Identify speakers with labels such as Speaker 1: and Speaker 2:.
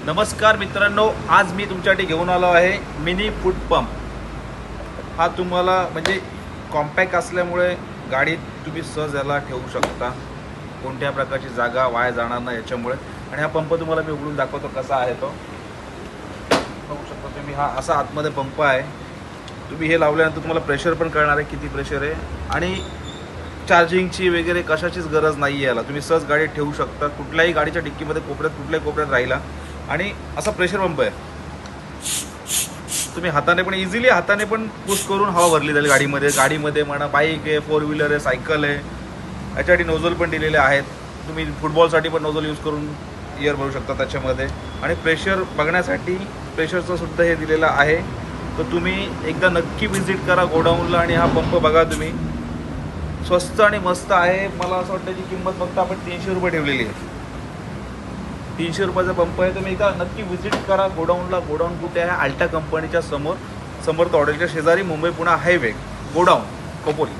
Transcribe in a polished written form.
Speaker 1: नमस्कार मित्रांनो, आज मी तुमच्यासाठी घेऊन आलो आहे मिनी फूड पंप। हा तुम्हाला म्हणजे कॉम्पॅक्ट असल्यामुळे गाडीत तुम्ही सहज याला ठेवू शकता, कोणत्या प्रकारची जागा वाया जाणार नाही याच्यामुळे। आणि हा पंप तुम्हाला मी उघडून दाखवतो कसा आहे तो। बघू शकता तुम्ही, हा असा आतमध्ये पंप आहे। तुम्ही हे लावल्यानंतर तुम्हाला प्रेशर पण कळणार आहे किती प्रेशर आहे, आणि चार्जिंगची वगैरे कशाचीच गरज नाही आहे याला। तुम्ही सहज गाडीत ठेवू शकता, कुठल्याही गाडीच्या डिक्कीमध्ये कुठल्याही कोपऱ्यात राहिला। आणि असा प्रेशर पंप आहे, तुम्ही हाताने पण इझिली पुश करून हवा भरली जाईल गाडीमध्ये म्हणा, बाईक आहे, 4 व्हीलर आहे, सायकल आहे। याच्यासाठी नोझल पण दिलेले आहेत, तुम्ही फुटबॉलसाठी पण नोझल यूज करून एअर भरू शकता त्याच्यामध्ये। आणि प्रेशर बघण्यासाठी प्रेशरचं सुद्धा हे दिलेलं आहे, तर तुम्ही एकदा नक्की व्हिजिट करा गोडाऊनला आणि हा पंप बघा तुम्ही। स्वस्त आणि मस्त आहे। मला असं वाटतं की किंमत फक्त आपण 300 रुपये ठेवलेली आहे। 300 रुपयाचा पंप आहे, तुम्ही एकदा नक्की व्हिजिट करा गोडाऊनला। गोडाऊन कुठे आहे? अल्टा कंपनीच्या समोर तो हॉटेलच्या शेजारी, मुंबई पुणे हायवे, गोडाऊन खोपोली।